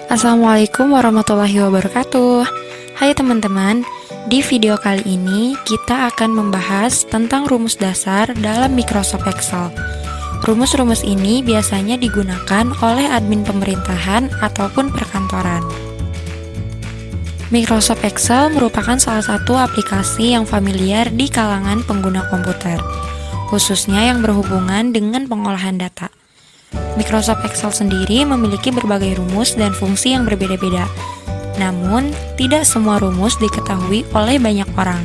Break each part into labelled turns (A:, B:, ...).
A: Assalamualaikum warahmatullahi wabarakatuh. Hai teman-teman, di video kali ini kita akan membahas tentang rumus dasar dalam Microsoft Excel. Rumus-rumus ini biasanya digunakan oleh admin pemerintahan ataupun perkantoran. Microsoft Excel merupakan salah satu aplikasi yang familiar di kalangan pengguna komputer, khususnya yang berhubungan dengan pengolahan data. Microsoft Excel sendiri memiliki berbagai rumus dan fungsi yang berbeda-beda. Namun, tidak semua rumus diketahui oleh banyak orang.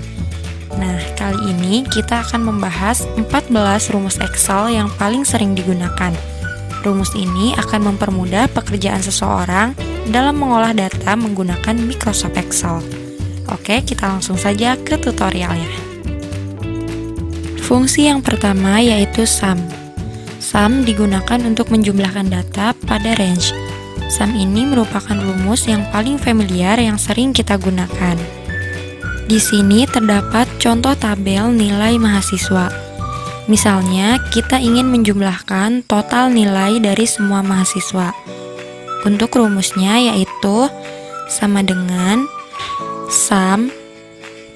A: Nah, kali ini kita akan membahas 14 rumus Excel yang paling sering digunakan. Rumus ini akan mempermudah pekerjaan seseorang dalam mengolah data menggunakan Microsoft Excel. Oke, kita langsung saja ke tutorialnya. Fungsi yang pertama yaitu sum. Sum digunakan untuk menjumlahkan data pada range. Sum ini merupakan rumus yang paling familiar yang sering kita gunakan. Di sini terdapat contoh tabel nilai mahasiswa. Misalnya, kita ingin menjumlahkan total nilai dari semua mahasiswa. Untuk rumusnya yaitu sama dengan sum,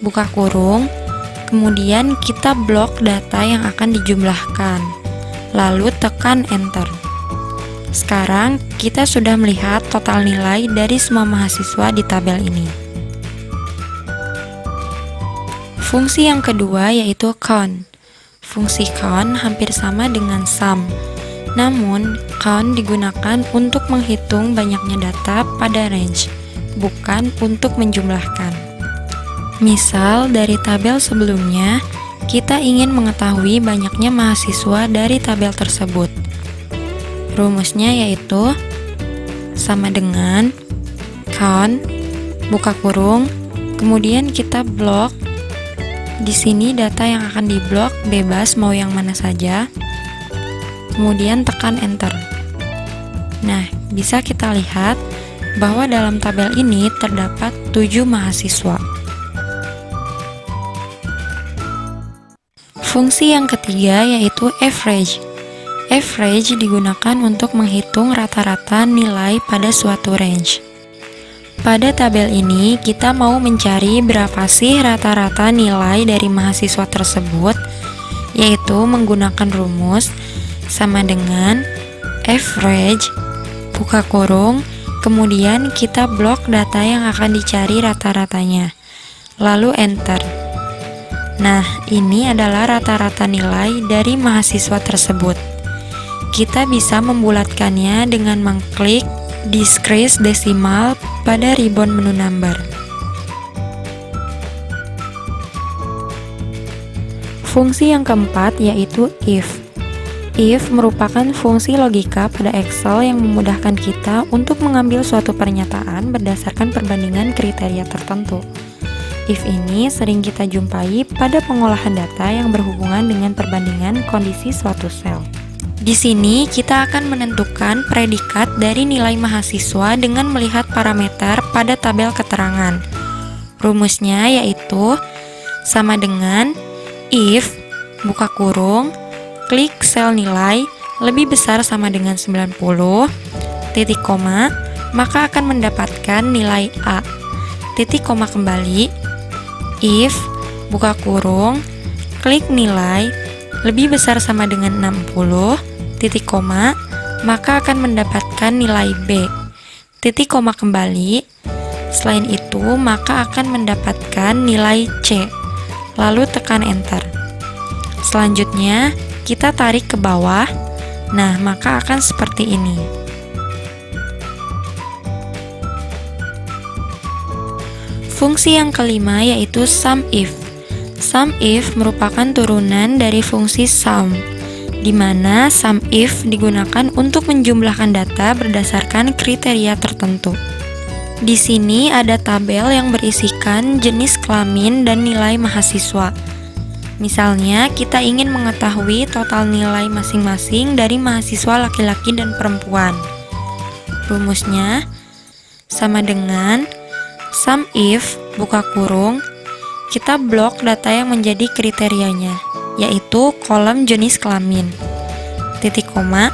A: buka kurung, kemudian kita blok data yang akan dijumlahkan. Lalu tekan enter. Sekarang kita sudah melihat total nilai dari semua mahasiswa di tabel ini. Fungsi yang kedua yaitu count. Fungsi count hampir sama dengan sum. Namun, count digunakan untuk menghitung banyaknya data pada range, bukan untuk menjumlahkan. Misal dari tabel sebelumnya, kita ingin mengetahui banyaknya mahasiswa dari tabel tersebut. Rumusnya yaitu sama dengan count, buka kurung, kemudian kita blok. Di sini data yang akan diblok bebas mau yang mana saja. Kemudian tekan enter. Nah, bisa kita lihat bahwa dalam tabel ini terdapat 7 mahasiswa. Fungsi yang ketiga yaitu average. Average digunakan untuk menghitung rata-rata nilai pada suatu range. Pada tabel ini, kita mau mencari berapa sih rata-rata nilai dari mahasiswa tersebut, yaitu menggunakan rumus sama dengan average, buka kurung, kemudian kita blok data yang akan dicari rata-ratanya, lalu enter. Nah, ini adalah rata-rata nilai dari mahasiswa tersebut. Kita bisa membulatkannya dengan mengklik decrease desimal pada ribbon menu number. Fungsi yang keempat yaitu if. If merupakan fungsi logika pada Excel yang memudahkan kita untuk mengambil suatu pernyataan berdasarkan perbandingan kriteria tertentu. If ini sering kita jumpai pada pengolahan data yang berhubungan dengan perbandingan kondisi suatu sel. Di sini kita akan menentukan predikat dari nilai mahasiswa dengan melihat parameter pada tabel keterangan. Rumusnya yaitu sama dengan if, buka kurung, klik sel nilai lebih besar sama dengan 90, titik koma, maka akan mendapatkan nilai A, titik koma kembali, if, buka kurung, klik nilai lebih besar sama dengan 60, titik koma, maka akan mendapatkan nilai B, titik koma kembali. Selain itu, maka akan mendapatkan nilai C, lalu tekan enter. Selanjutnya, kita tarik ke bawah. Nah, maka akan seperti ini. Fungsi yang kelima yaitu SUMIF. SUMIF merupakan turunan dari fungsi sum, di mana SUMIF digunakan untuk menjumlahkan data berdasarkan kriteria tertentu. Di sini ada tabel yang berisikan jenis kelamin dan nilai mahasiswa. Misalnya, kita ingin mengetahui total nilai masing-masing dari mahasiswa laki-laki dan perempuan. Rumusnya sama dengan SUMIF, buka kurung, kita blok data yang menjadi kriterianya, yaitu kolom jenis kelamin, titik koma,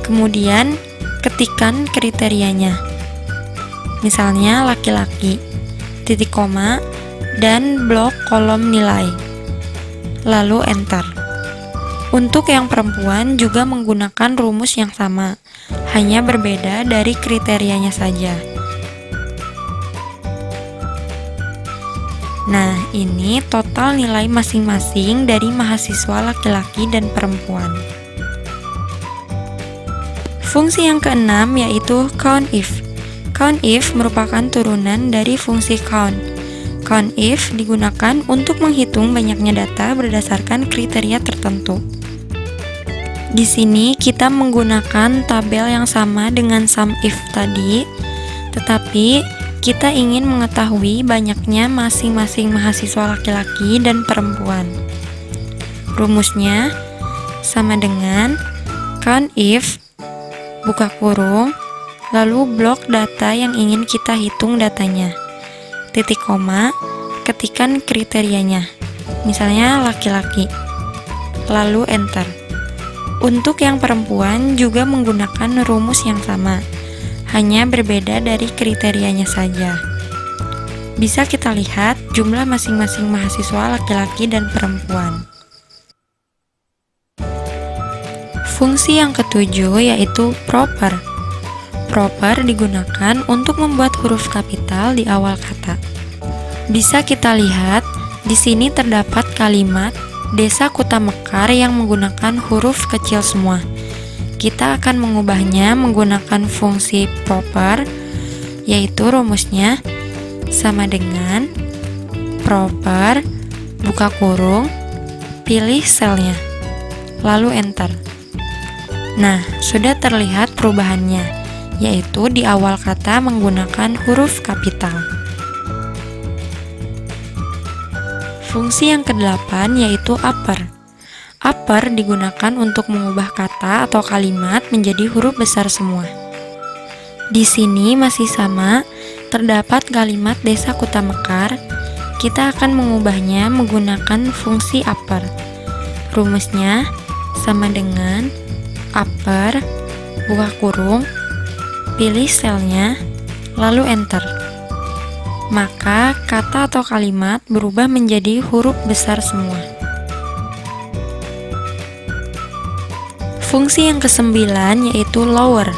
A: kemudian ketikan kriterianya, Misalnya laki-laki, titik koma, dan blok kolom nilai. Lalu enter. Untuk yang perempuan juga menggunakan rumus yang sama, hanya berbeda dari kriterianya saja. Nah, ini total nilai masing-masing dari mahasiswa laki-laki dan perempuan. Fungsi yang keenam yaitu COUNTIF. COUNTIF merupakan turunan dari fungsi count. COUNTIF digunakan untuk menghitung banyaknya data berdasarkan kriteria tertentu. Di sini kita menggunakan tabel yang sama dengan SUMIF tadi, tetapi kita ingin mengetahui banyaknya masing-masing mahasiswa laki-laki dan perempuan. Rumusnya sama dengan COUNTIF buka kurung, lalu blok data yang ingin kita hitung datanya, titik koma, ketikkan kriterianya, misalnya laki-laki, lalu enter. Untuk yang perempuan juga menggunakan rumus yang sama, hanya berbeda dari kriterianya saja. Bisa kita lihat jumlah masing-masing mahasiswa laki-laki dan perempuan. Fungsi yang ketujuh yaitu proper. Proper digunakan untuk membuat huruf kapital di awal kata. Bisa kita lihat, di sini terdapat kalimat Desa Kuta Mekar yang menggunakan huruf kecil semua. Kita akan mengubahnya menggunakan fungsi proper, yaitu rumusnya sama dengan proper, buka kurung, pilih selnya, lalu enter. Nah, sudah terlihat perubahannya, yaitu di awal kata menggunakan huruf kapital. Fungsi yang ke-8 yaitu upper. Upper digunakan untuk mengubah kata atau kalimat menjadi huruf besar semua. Di sini masih sama, terdapat kalimat Desa Kuta Mekar. Kita akan mengubahnya menggunakan fungsi upper. Rumusnya sama dengan upper, buka kurung, pilih selnya, lalu enter. Maka kata atau kalimat berubah menjadi huruf besar semua. Fungsi yang ke-9 yaitu lower.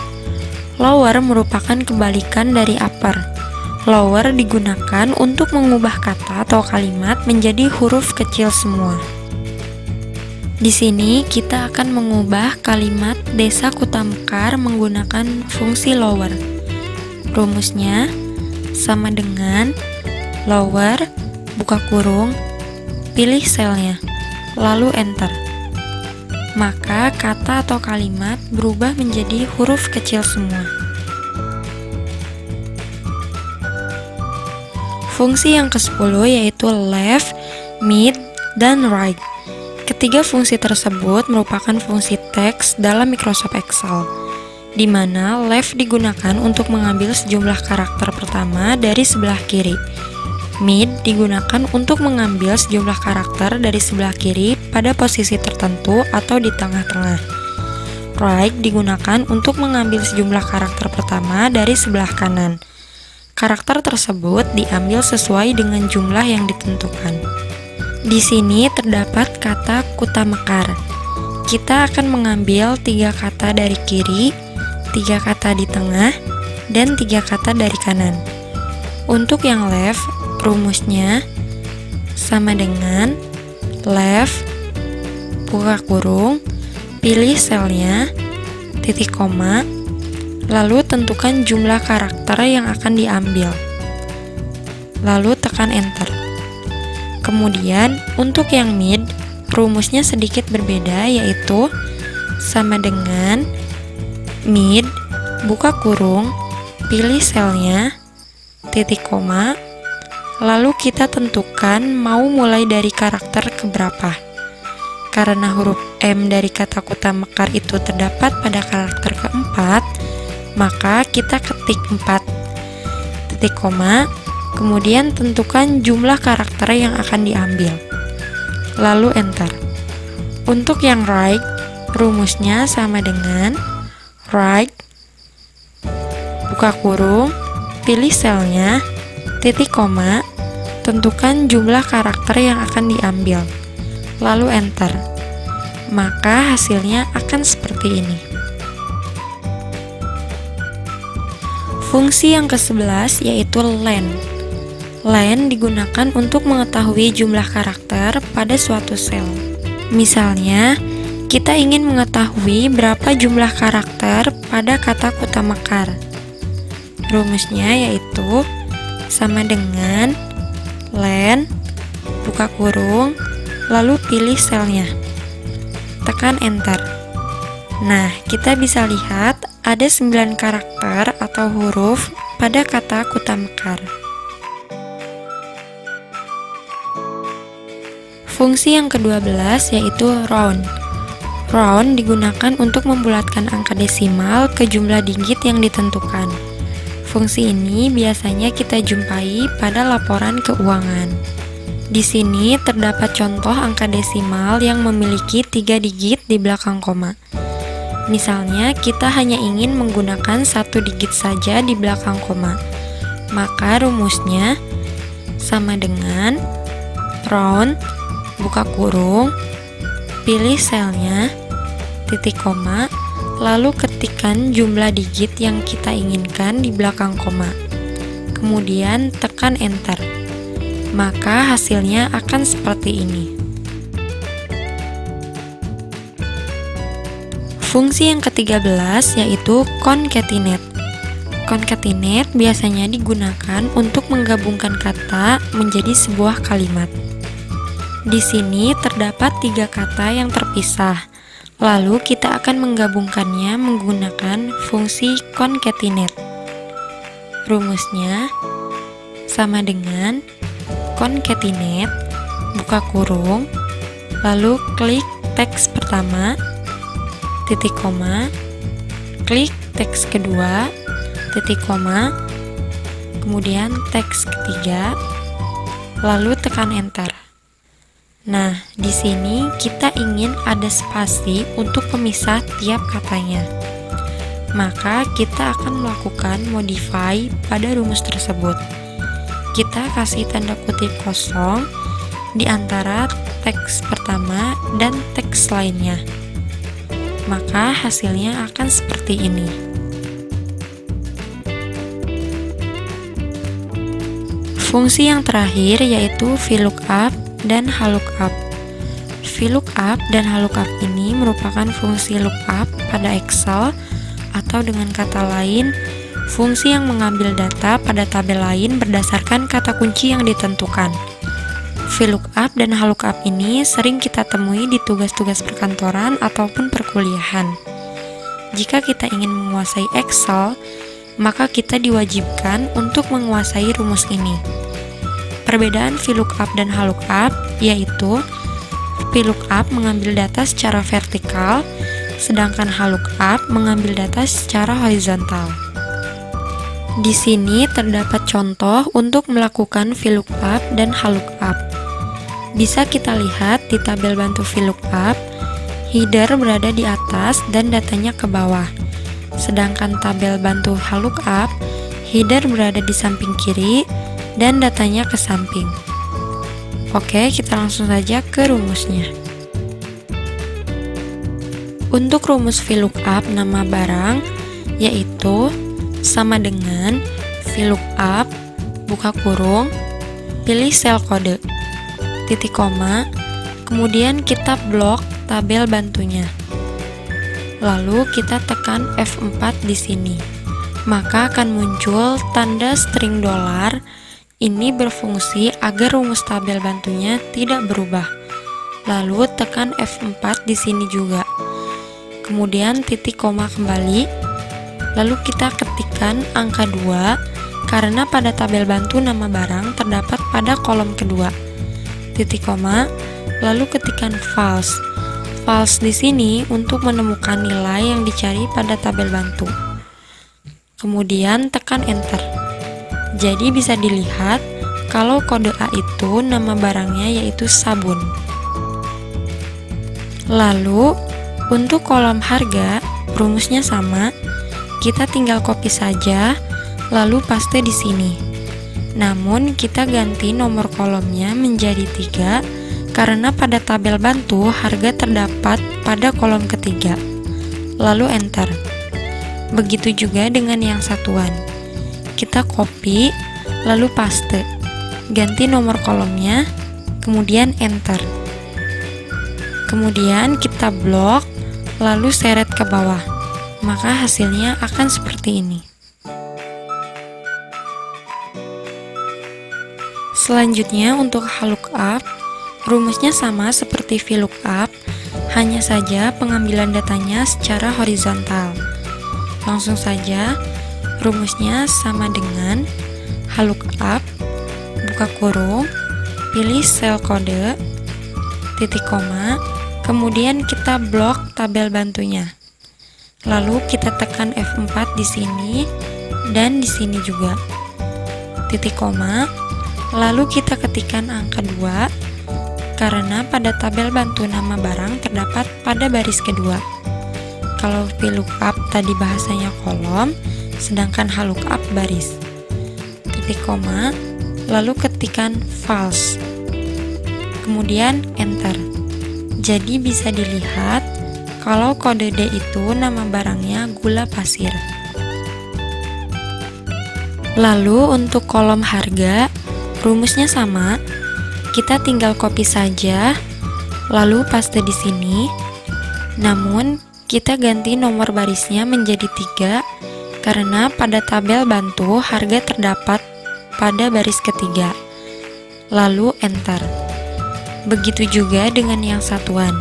A: Lower merupakan kebalikan dari upper. Lower digunakan untuk mengubah kata atau kalimat menjadi huruf kecil semua. Di sini kita akan mengubah kalimat Desa Kuta Mekar menggunakan fungsi lower. Rumusnya sama dengan lower, buka kurung, pilih selnya, lalu enter. Maka kata atau kalimat berubah menjadi huruf kecil semua. Fungsi yang ke-10 yaitu left, mid, dan right. Ketiga fungsi tersebut merupakan fungsi teks dalam Microsoft Excel, di mana left digunakan untuk mengambil sejumlah karakter pertama dari sebelah kiri. Mid digunakan untuk mengambil sejumlah karakter dari sebelah kiri pada posisi tertentu atau di tengah-tengah. Right digunakan untuk mengambil sejumlah karakter pertama dari sebelah kanan. Karakter tersebut diambil sesuai dengan jumlah yang ditentukan. Di sini terdapat kata Kuta Mekar. Kita akan mengambil 3 kata dari kiri, 3 kata di tengah, dan 3 kata dari kanan. Untuk yang left, rumusnya sama dengan left, buka kurung, pilih selnya, titik koma, lalu tentukan jumlah karakter yang akan diambil, lalu tekan enter. Kemudian untuk yang mid, rumusnya sedikit berbeda, yaitu sama dengan mid, buka kurung, pilih selnya, titik koma, lalu kita tentukan mau mulai dari karakter keberapa. Karena huruf M dari kata Kuta Mekar itu terdapat pada karakter keempat, maka kita ketik 4, titik koma, kemudian tentukan jumlah karakter yang akan diambil, lalu enter. Untuk yang right, rumusnya sama dengan right, buka kurung, pilih selnya, titik koma, tentukan jumlah karakter yang akan diambil, lalu enter. Maka hasilnya akan seperti ini. Fungsi yang ke-11 yaitu len. Len digunakan untuk mengetahui jumlah karakter pada suatu sel. Misalnya, kita ingin mengetahui berapa jumlah karakter pada kata kutamekar. Rumusnya yaitu sama dengan len, buka kurung, lalu pilih selnya. Tekan enter. Nah, kita bisa lihat ada 9 karakter atau huruf pada kata kutamekar. Fungsi yang ke-12 yaitu round. Round digunakan untuk membulatkan angka desimal ke jumlah digit yang ditentukan. Fungsi ini biasanya kita jumpai pada laporan keuangan. Di sini terdapat contoh angka desimal yang memiliki 3 digit di belakang koma. Misalnya, kita hanya ingin menggunakan 1 digit saja di belakang koma. Maka rumusnya sama dengan round, buka kurung, pilih selnya, titik koma, lalu ketikkan jumlah digit yang kita inginkan di belakang koma. Kemudian tekan enter. Maka hasilnya akan seperti ini. Fungsi yang ke-13 yaitu concatenate. Concatenate biasanya digunakan untuk menggabungkan kata menjadi sebuah kalimat. Di sini terdapat 3 kata yang terpisah. Lalu kita akan menggabungkannya menggunakan fungsi concatenate. Rumusnya sama dengan concatenate, buka kurung, lalu klik teks pertama, titik koma, klik teks kedua, titik koma, kemudian teks ketiga, lalu tekan enter. Nah, di sini kita ingin ada spasi untuk pemisah tiap katanya. Maka kita akan melakukan modify pada rumus tersebut. Kita kasih tanda kutip kosong di antara teks pertama dan teks lainnya. Maka hasilnya akan seperti ini. Fungsi yang terakhir yaitu VLOOKUP dan HLOOKUP. VLOOKUP dan HLOOKUP ini merupakan fungsi lookup pada Excel, atau dengan kata lain, fungsi yang mengambil data pada tabel lain berdasarkan kata kunci yang ditentukan. VLOOKUP dan HLOOKUP ini sering kita temui di tugas-tugas perkantoran ataupun perkuliahan. Jika kita ingin menguasai Excel, maka kita diwajibkan untuk menguasai rumus ini. Perbedaan VLOOKUP dan HLOOKUP yaitu VLOOKUP mengambil data secara vertikal, sedangkan HLOOKUP mengambil data secara horizontal. Di sini terdapat contoh untuk melakukan VLOOKUP dan HLOOKUP. Bisa kita lihat di tabel bantu VLOOKUP, header berada di atas dan datanya ke bawah. Sedangkan tabel bantu HLOOKUP, header berada di samping kiri dan datanya ke samping. Oke, kita langsung saja ke rumusnya. Untuk rumus VLOOKUP nama barang yaitu sama dengan VLOOKUP, buka kurung, pilih sel kode, titik koma, kemudian kita blok tabel bantunya. Lalu kita tekan F4 di sini. Maka akan muncul tanda string $. Ini berfungsi agar rumus tabel bantunya tidak berubah. Lalu tekan F4 di sini juga. Kemudian titik koma kembali. Lalu kita ketikkan angka 2 karena pada tabel bantu nama barang terdapat pada kolom kedua. Titik koma, lalu ketikkan false. False di sini untuk menemukan nilai yang dicari pada tabel bantu. Kemudian tekan enter. Jadi bisa dilihat kalau kode A itu nama barangnya yaitu sabun. Lalu untuk kolom harga rumusnya sama. Kita tinggal copy saja, lalu paste di sini. Namun, kita ganti nomor kolomnya menjadi 3 karena pada tabel bantu harga terdapat pada kolom ketiga. Lalu enter. Begitu juga dengan yang satuan. Kita copy, lalu paste. Ganti nomor kolomnya, kemudian enter. Kemudian kita blok, lalu seret ke bawah. Maka hasilnya akan seperti ini. Selanjutnya untuk lookup, rumusnya sama seperti VLOOKUP, hanya saja pengambilan datanya secara horizontal. Langsung saja, rumusnya sama dengan lookup, buka kurung, pilih sel kode, titik koma, kemudian kita blok tabel bantunya. Lalu kita tekan F4 di sini dan di sini juga. Titik koma. Lalu kita ketikkan angka 2 karena pada tabel bantu nama barang terdapat pada baris kedua. Kalau VLOOKUP tadi bahasanya kolom, sedangkan lookup baris. Titik koma, lalu ketikkan false. Kemudian enter. Jadi bisa dilihat kalau kode D itu nama barangnya gula pasir. Lalu untuk kolom harga, rumusnya sama, kita tinggal copy saja, lalu paste di sini. Namun, kita ganti nomor barisnya menjadi 3 karena pada tabel bantu harga terdapat pada baris ketiga. Lalu enter. Begitu juga dengan yang satuan.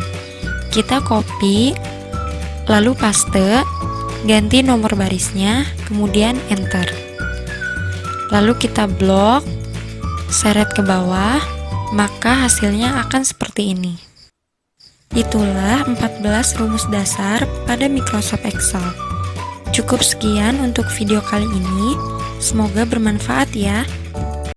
A: Kita copy, lalu paste, ganti nomor barisnya, kemudian enter. Lalu kita blok, seret ke bawah, maka hasilnya akan seperti ini. Itulah 14 rumus dasar pada Microsoft Excel. Cukup sekian untuk video kali ini, semoga bermanfaat ya.